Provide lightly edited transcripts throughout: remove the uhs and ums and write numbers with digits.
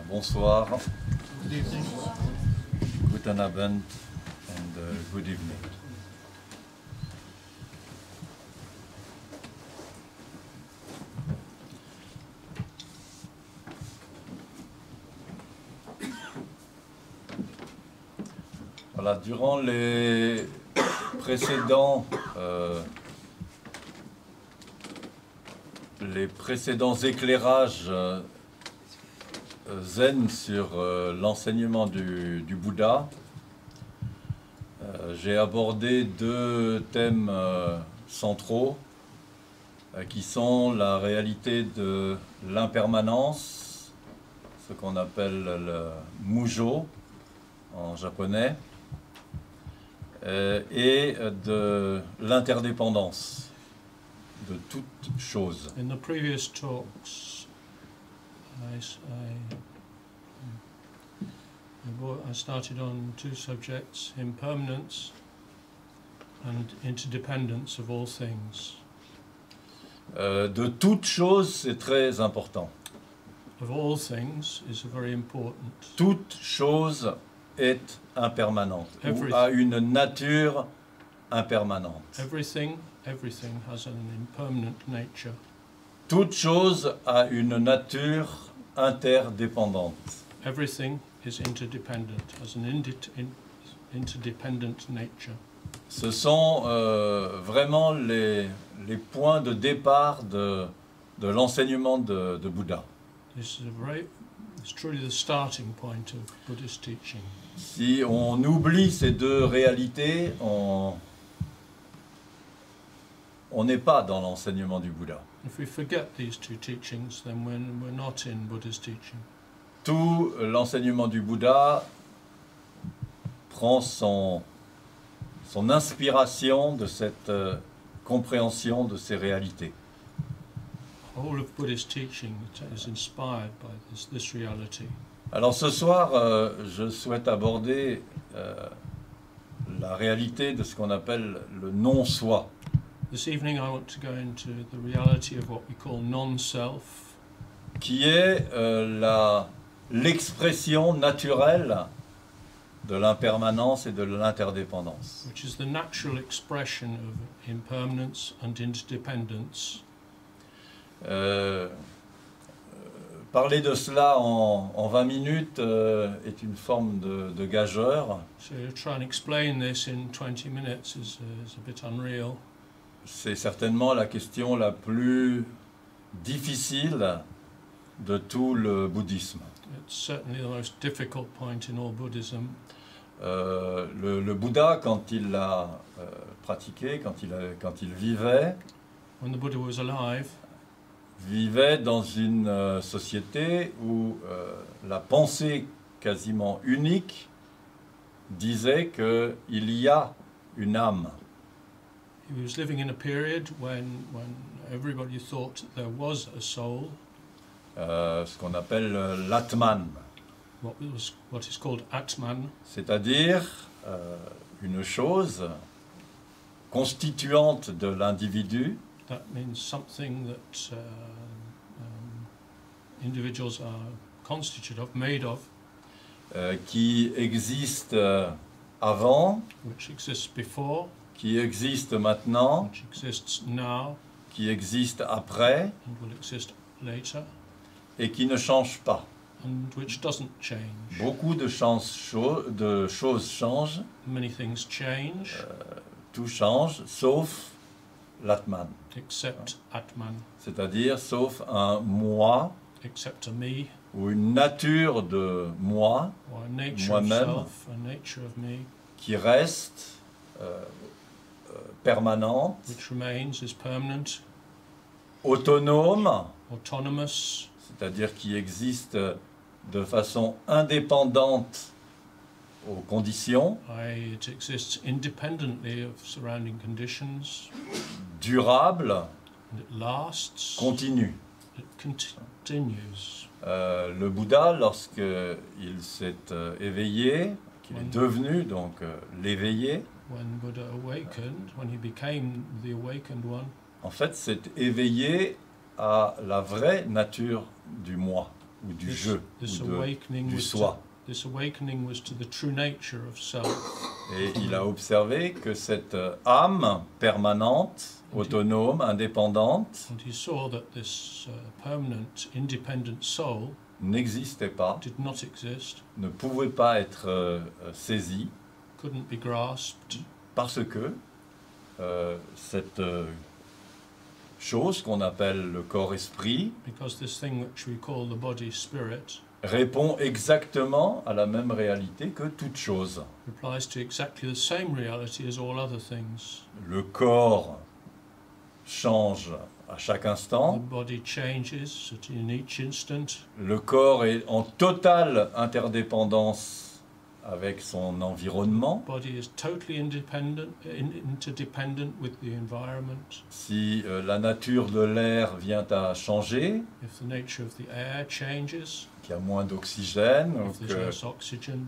Bonsoir, Good evening. guten Abend and good evening. Voilà, durant les précédents éclairages zen sur l'enseignement du Bouddha, j'ai abordé deux thèmes centraux qui sont la réalité de l'impermanence, ce qu'on appelle le mujo en japonais, et de l'interdépendance de toute chose. In the previous talks, I started on two subjects: impermanence and interdependence of all things. De toute chose, c'est très important. Of all things is very important. Toute chose est impermanente, ou a une nature impermanente. Everything has an impermanent nature. Toute chose a une nature interdépendante. Everything is interdependent, has an interdependent nature. Ce sont vraiment les points de départ de l'enseignement de Bouddha. It's truly the starting point of Buddhist teaching. Si on oublie ces deux réalités, on n'est pas dans l'enseignement du Bouddha. If we forget these two teachings, then we're not in Buddha's teaching. Tout l'enseignement du Bouddha prend son inspiration de cette compréhension de ces réalités. All of Buddhist teaching is inspired by this reality. Alors ce soir, je souhaite aborder la réalité de ce qu'on appelle le non-soi. This evening I want to go into the reality of what we call non-self, Qui est l'expression naturelle de l'impermanence et de l'interdépendance. which is the natural expression of impermanence and interdependence. Parler de cela en 20 minutes est une forme de gageure. So to try and explain this in 20 minutes is a bit unreal. C'est certainement la question la plus difficile de tout le bouddhisme. It's certainly the most difficult point in all Buddhism. Le Bouddha, quand il l'a pratiqué, quand il vivait, When the Buddha was alive, vivait dans une société où la pensée quasiment unique disait qu'il y a une âme. he was living in a period when everybody thought that there was a soul, Ce qu'on appelle l'Atman, what is called Atman, c'est-à-dire une chose constituante de l'individu that means something that individuals are constituted of, made of, qui existe avant, which exists before, qui existe maintenant, which exists now, qui existe après and will exist later, et qui ne change pas. and which doesn't change. Beaucoup de choses changent, Many things change, tout change, sauf l'Atman, except Atman, c'est-à-dire sauf un moi except a me, ou une nature de moi or a nature of Moi-même. self, a nature of me, qui reste permanente, which remains, is permanent, autonome, autonomous, c'est-à-dire qui existe de façon indépendante aux conditions, it exists independently of surrounding conditions, durable, and it lasts, continue. it continues. Le Bouddha, lorsqu'il s'est éveillé, qu'il est devenu donc l'éveillé, When Buddha awakened, when he became the awakened one, en fait s'est éveillé à la vraie nature du moi. ou du This- jeu, this ou de- awakening du was soi. This awakening was to the true nature of self. Et il a observé que cette âme permanente, autonome, indépendante, And he saw that this permanent, independent soul n'existait pas, did not exist, ne pouvait pas être saisie, couldn't be grasped, parce que cette chose qu'on appelle le corps-esprit because this thing which we call the body spirit répond exactement à la même réalité que toute chose. replies to exactly the same reality as all other things. Le corps change à chaque The instant. body changes in each instant. Le corps est en totale interdépendance avec son environnement. The body is totally interdependent with the environment. Si la nature de l'air vient à changer, If the nature of the air changes, qu'il y a moins d'oxygène, if there's less oxygen,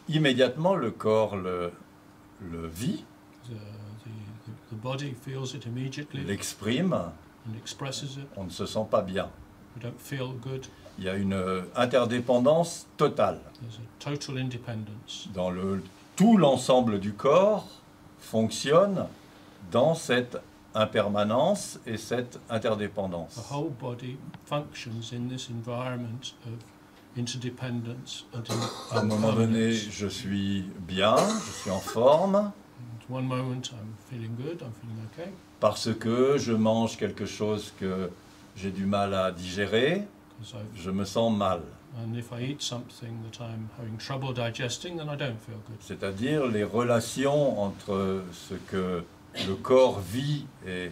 immédiatement le corps le vit, the body feels it immediately l'exprime, and expresses it. on ne se sent pas bien. We don't feel good. Il y a une interdépendance totale. There's a total independence. Tout l'ensemble du corps fonctionne dans cette impermanence et cette interdépendance. The whole body functions in this environment of interdependence and À un moment donné, je suis bien, je suis en forme, At one moment I'm feeling good, I'm feeling okay, parce que je mange quelque chose que j'ai du mal à digérer, because je me sens mal. and if I eat something that I'm having trouble digesting, then I don't feel good. C'est-à-dire les relations entre ce que le corps vit et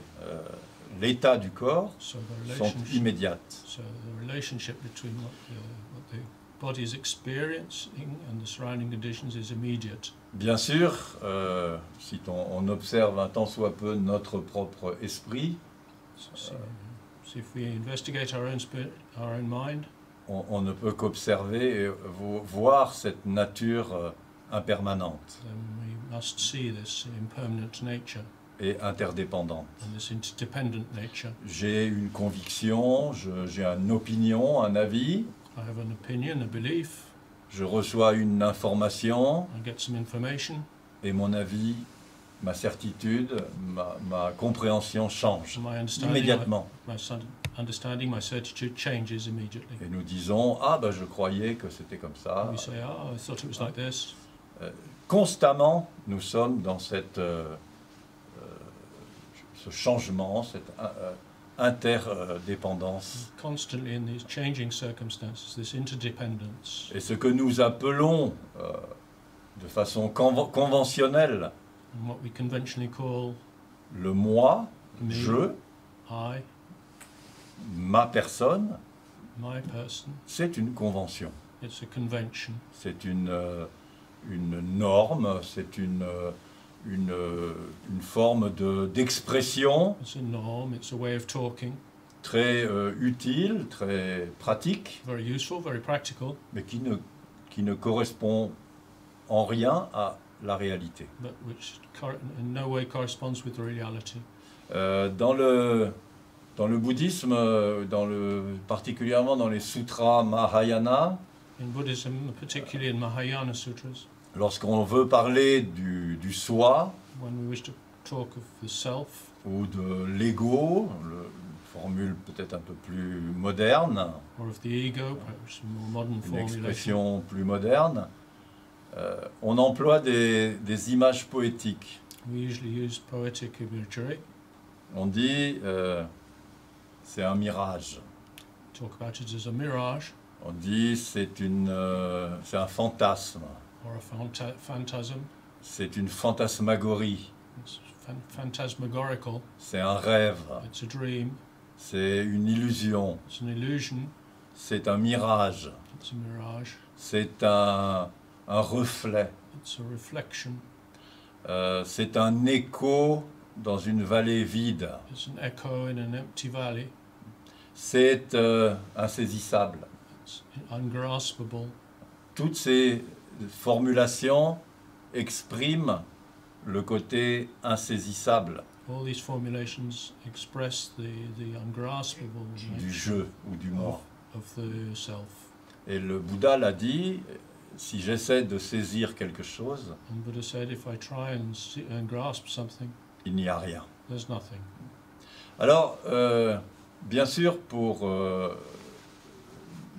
l'état du corps So the sont immédiates. relationship between what the body is experiencing and the surrounding conditions is immediate. Bien sûr, si on observe un tant soit peu notre propre esprit, So if we investigate our own spirit, our own mind, on ne peut qu'observer et voir cette nature impermanente then we must see this impermanent nature et interdépendante. and this interdependent nature. J'ai une conviction, j'ai une opinion, un avis, I have an opinion, a belief, je reçois une information I get some information, et mon avis, ma certitude, ma compréhension change my understanding, immédiatement. understanding, my certitude changes immediately. Et nous disons, ah ben je croyais que c'était comme ça. We say, oh, I thought it was like this. Constamment, nous sommes dans ce changement, cette interdépendance. Constantly in these changing circumstances, this interdependence. Et ce que nous appelons de façon conventionnelle And what we conventionally call le moi, me, je, I, ma personne, my person, c'est une convention. it's a convention. C'est une norme, c'est une forme d'expression It's a norm, it's a way of talking, très utile, très pratique, very useful, very practical, mais qui ne correspond en rien à la réalité. but which in no way corresponds with the reality. Dans le bouddhisme, particulièrement dans les sutras Mahayana, In Buddhism, particularly in Mahayana Sutras, lorsqu'on veut parler du soi when we wish to talk of the self ou de l'ego, une formule peut-être un peu plus moderne, or of the ego, perhaps a more modern une formulation, expression plus moderne, on emploie des images poétiques. we usually use poetic imagery, On dit c'est un mirage. talk about it as a mirage On dit c'est un fantasme. or a phantasm. C'est une fantasmagorie. It's phantasmagorical, C'est un rêve. it's a dream, C'est une illusion. it's an illusion, C'est un mirage. it's a mirage, C'est un reflet. it's a reflection, C'est un écho dans une vallée vide. it's an echo in an empty valley, C'est insaisissable. it's ungraspable. Toutes ces formulations expriment le côté insaisissable All these formulations express the ungraspable du nature jeu ou du moi. of the self. Et le Bouddha l'a dit, si j'essaie de saisir quelque chose, And Buddha said, if I try and grasp something, il n'y a rien. there's nothing. Alors, bien sûr, pour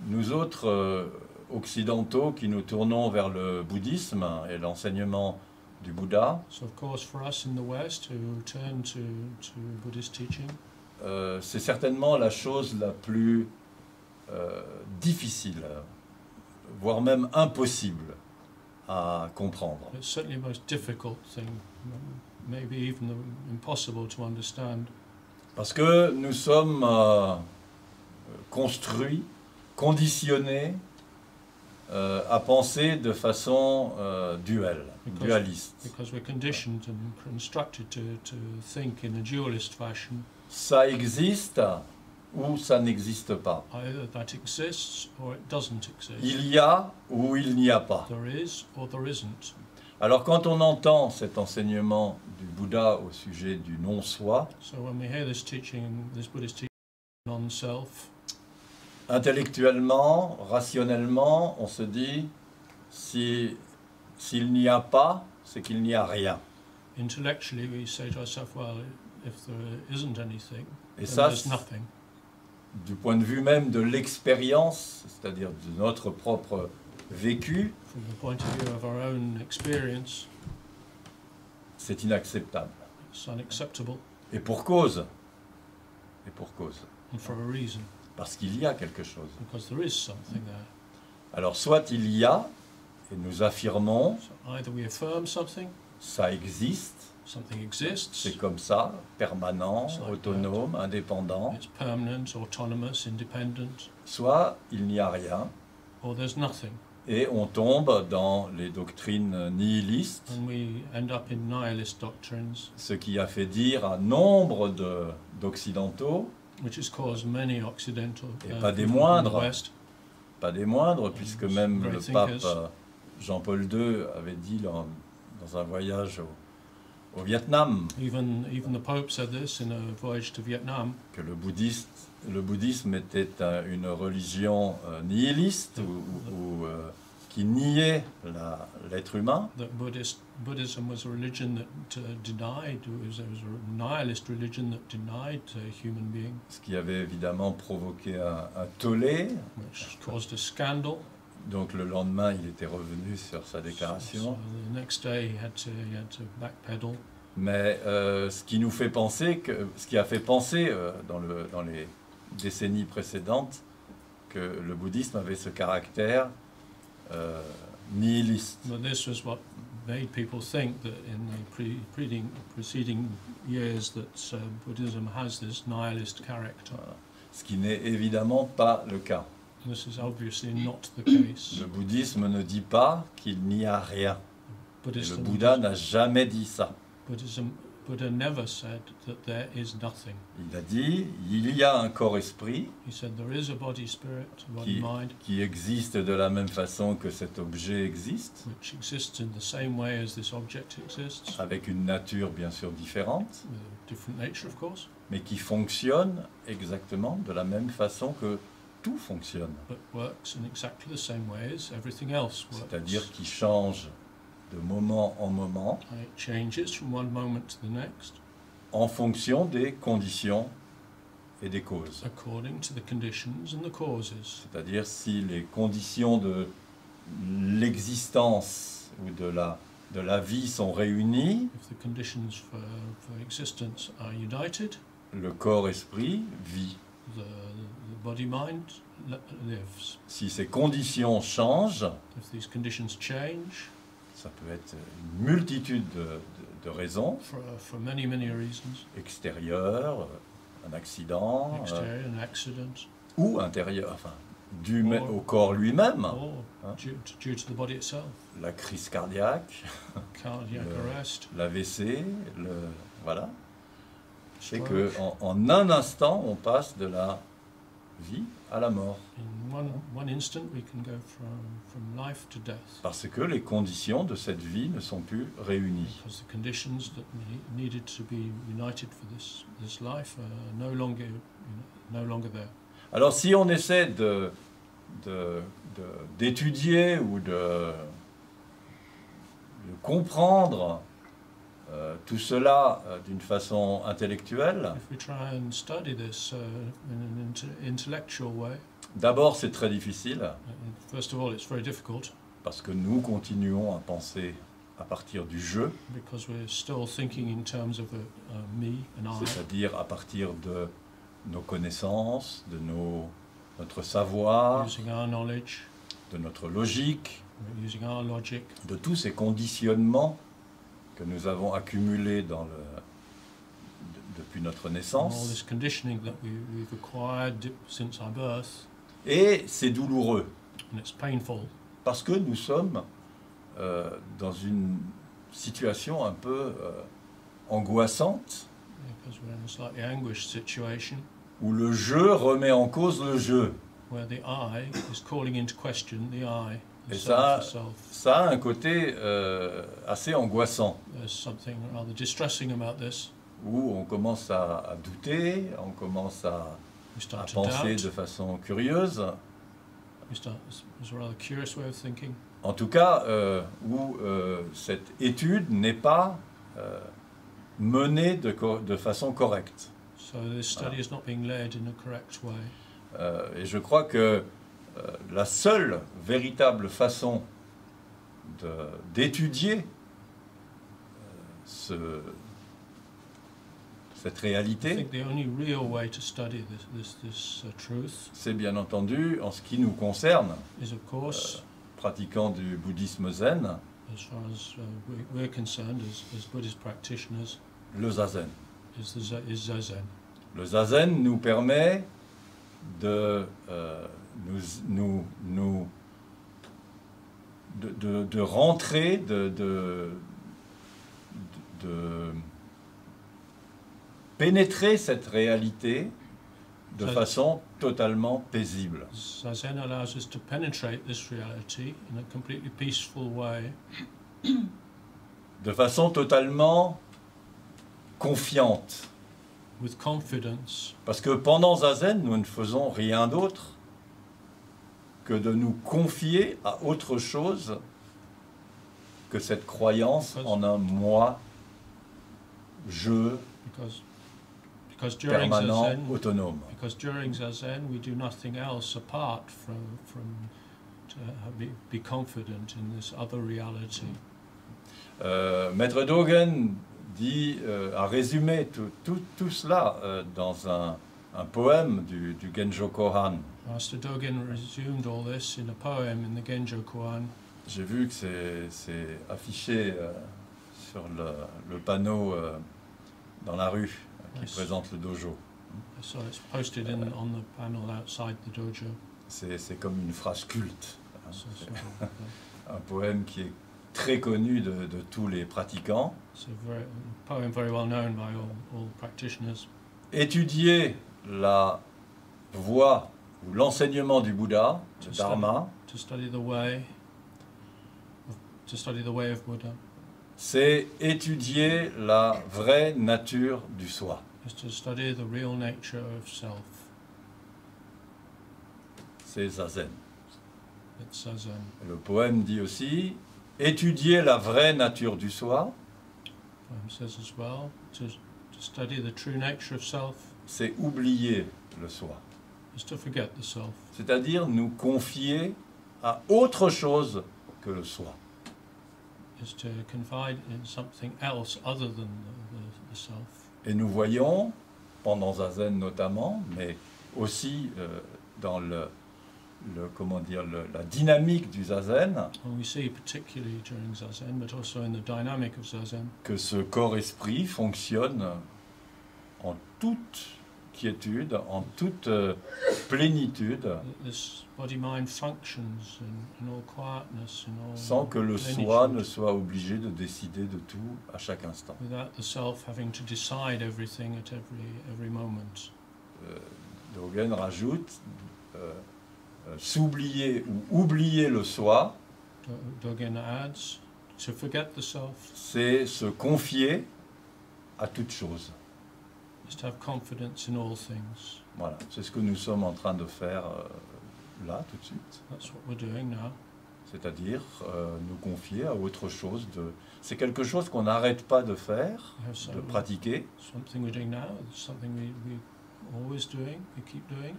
nous autres occidentaux qui nous tournons vers le bouddhisme et l'enseignement du Bouddha, So of course for us in the West who turn to Buddhist teaching, c'est certainement la chose la plus difficile, voire même impossible à comprendre. it's certainly the most difficult thing, maybe even impossible to understand. Parce que nous sommes construits, conditionnés à penser de façon dualiste. Because we're conditioned and instructed to think in a dualist fashion. Ça existe ou ça n'existe pas. Either that exists or it doesn't exist. Il y a ou il n'y a pas. There is or there isn't. Alors quand on entend cet enseignement du Bouddha au sujet du non-soi, So when we hear this Buddhist teaching on self, intellectuellement, rationnellement, on se dit s'il n'y a pas, c'est qu'il n'y a rien. intellectually we say to ourselves, well, if there isn't anything, Et then ça, there's nothing. du point de vue même de l'expérience, c'est-à-dire de notre propre vécu, From the point of view of our own experience, c'est inacceptable. it's unacceptable, Et pour cause. Et pour cause. and for a reason, Parce qu'il y a quelque chose. because there is something there. Alors soit il y a, et nous affirmons, So either we affirm something ça existe, exists, c'est comme ça, permanent, It's like autonome, indépendant, it's permanent, autonomous, independent, soit il n'y a rien, or there's nothing, et on tombe dans les doctrines nihilistes, and we end up in nihilist doctrines, ce qui a fait dire à nombre d'occidentaux, which has caused many Occidental Et pas des people in the moindres. West, pas des moindres, puisque même Great le pape thinkers. Jean-Paul II avait dit dans un voyage au Vietnam even the Pope said this in a voyage to Vietnam, que le bouddhisme était une religion nihiliste ou qui niait l'être humain, that Buddhism was a religion that denied, it was a nihilist religion that denied human being, ce qui avait évidemment provoqué un tollé. which caused a scandal. Donc le lendemain, il était revenu sur sa So déclaration. the next day he had to backpedal. Mais ce qui a fait penser dans les décennies précédentes que le bouddhisme avait ce caractère nihiliste. But this was what made people think that in the preceding years that Buddhism has this nihilist character. Voilà. Ce qui n'est évidemment pas le cas. This is obviously not the case. Le bouddhisme ne dit pas qu'il n'y a rien. Et le Buddhism, Bouddha n'a jamais dit ça. Buddha never said that there is nothing. Il a dit il y a un corps-esprit He said there is a body spirit, a body mind, qui existe de la même façon que cet objet existe, which exists in the same way as this object exists, avec une nature bien sûr différente, with a different nature of course, mais qui fonctionne exactement de la même façon que tout fonctionne. but works in exactly the same way as everything else works. C'est-à-dire qui change de moment en moment And it changes from one moment to the next en fonction des conditions et des causes. according to the conditions and the causes. C'est-à-dire si les conditions de l'existence ou de la vie sont réunies, If the conditions for existence are united, le corps-esprit vit. the body-mind lives. Si ces conditions changent, If these conditions change, ça peut être une multitude de raisons, for many reasons, extérieures, un accident, exterior, an accident, ou intérieures, enfin, dû Or- au corps lui-même, or Hein? due to the body itself, la crise cardiaque, cardiac Le- arrest, l'AVC, voilà. C'est stroke. que en un instant, on passe de la vie à la mort. In one instant, we can go from life to death, Parce que les conditions de cette vie ne sont plus réunies. because the conditions that needed to be united for this life are no longer there. Alors si on essaie d'étudier ou de comprendre tout cela d'une façon intellectuelle, If we try and study this in an intellectual way, d'abord c'est très difficile first of all, it's very difficult parce que nous continuons à penser à partir du je, because we're still thinking in terms of me and I, c'est-à-dire à partir de nos connaissances, de notre savoir, using our knowledge, de notre logique, using our logic, de tous ces conditionnements que nous avons accumulés depuis notre and all naissance. this conditioning that we've acquired since our birth, Et c'est douloureux, and it's painful parce que nous sommes dans une situation un peu angoissante, because we're in a slightly anguished situation où le je remet en cause le je. where the I is calling into question the I, the Et self, ça, the self. ça a un côté assez angoissant, There's something rather distressing about this. où on commence à douter, on commence à We start to penser doubt. de façon curieuse. It's a rather curious way of thinking. En tout cas, où cette étude n'est pas menée de façon correcte. So this study is not being led in a correct way. Et je crois que la seule véritable façon d'étudier cette I réalité, think the only real way to study this truth c'est bien entendu, en ce qui nous concerne, is, of course, pratiquants du bouddhisme zen, as far as we're concerned, as Buddhist practitioners, le zazen. is Zazen. Le zazen nous permet de rentrer, de pénétrer cette réalité de façon totalement paisible. Zazen allows us to penetrate this reality in a completely peaceful way, De façon totalement confiante. with confidence, Parce que pendant Zazen, nous ne faisons rien d'autre que de nous confier à autre chose que cette croyance en un moi, je, because during permanent, Zazen, autonome. because during Zazen we do nothing else apart from to be confident in this other reality. Maître Dogen a résumé tout cela dans un poème du Genjo Kohan. Master Dogen resumed all this in a poem in the Genjo Koan. J'ai vu que c'est affiché sur le panneau dans la rue qui Yes. présente le dojo. So it's posted on the panel outside the dojo. C'est comme une phrase culte. So, C'est sort of, un poème qui est très connu de tous les pratiquants. it's a poem very well known by all practitioners. Étudier la voie ou l'enseignement du Bouddha, le Dharma, To study the way of Buddha c'est étudier la vraie nature du soi. is to study the real nature of self. C'est Zazen. It's Zazen. Le poème dit aussi, étudier la vraie nature du soi, Poem says as well to study the true nature of self c'est oublier le soi. is to forget the self. C'est-à-dire nous confier à autre chose que le soi. Is to confide in something else other than the self. Et nous voyons, pendant Zazen notamment, mais aussi dans la dynamique du Zazen, And we see particularly during Zazen, but also in the dynamic of Zazen, que ce corps-esprit fonctionne en toute quiétude, en toute plénitude, that this body-mind functions in all quietness, in all sans que le plenitude, soi ne soit obligé de décider de tout à chaque instant. without the self having to decide everything at every moment. Dogen rajoute s'oublier ou oublier le soi, Dogen adds, to forget the self c'est se confier à toute chose. is to have confidence in all things. Voilà, c'est ce que nous sommes en train de faire là, tout de suite. That's what we're doing now. C'est-à-dire nous confier à autre chose. C'est quelque chose qu'on n'arrête pas de faire, de pratiquer. Something we're doing now, something we're always doing, we keep doing.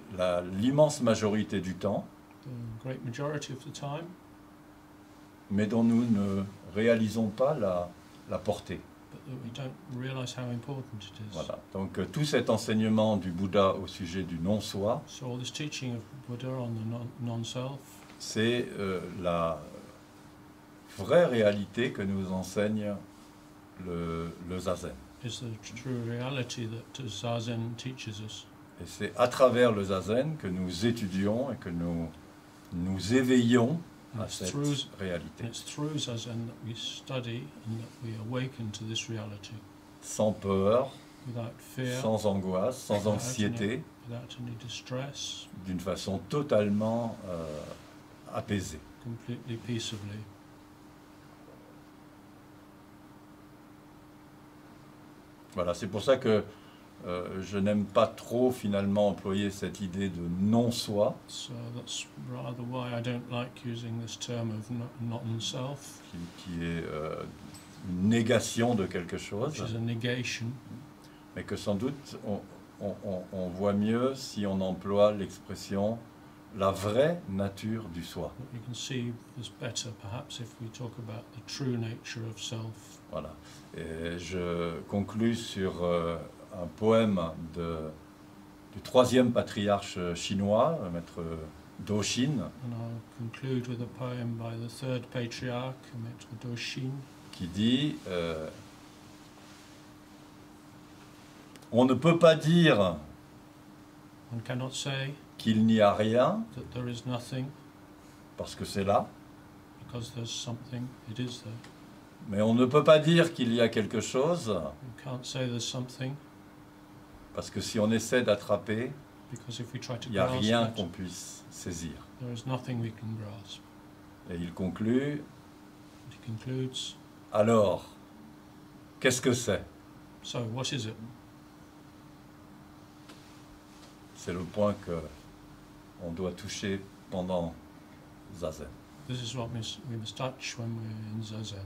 L'immense majorité du temps, The great majority of the time, mais dont nous ne réalisons pas la portée. but that we don't realize how important it is. Voilà. Donc tout cet enseignement du Bouddha au sujet du non-soi, So all this teaching of Buddha on the non-self, c'est la vraie réalité que nous enseigne le Zazen. is the true reality that Zazen teaches us. Et c'est à travers le Zazen que nous étudions et que nous éveillons à It's cette through, réalité. it's through Zazen that we study and that we awaken to this reality, Sans peur, without fear, sans angoisse, sans anxiété, without any distress, d'une façon totalement apaisée. completely peaceably. Voilà, c'est pour ça que je n'aime pas trop finalement employer cette idée de non-soi, So that's rather why I don't like using this term of non-self, qui est une négation de quelque which chose, is a negation, mais que sans doute on voit mieux si on emploie l'expression la vraie nature du soi. what you can see is better perhaps if we talk about the true nature of self. Voilà. Et je conclus sur un poème du troisième patriarche chinois, le maître Doxin, And I'll conclude with a poem by the third patriarch, Maître Doxin, qui dit on ne peut pas dire one cannot say qu'il n'y a rien, that there is nothing parce que c'est là, because there's something, it is there. mais on ne peut pas dire qu'il y a quelque chose, You can't say there's something parce que si on essaie d'attraper, because if we try to il n'y a grasp rien it, qu'on puisse saisir. there is nothing we can grasp. Et il conclut, He concludes, alors, qu'est-ce que c'est? so what is it? C'est le point que on doit toucher pendant Zazen. This is what we must touch when we're in Zazen.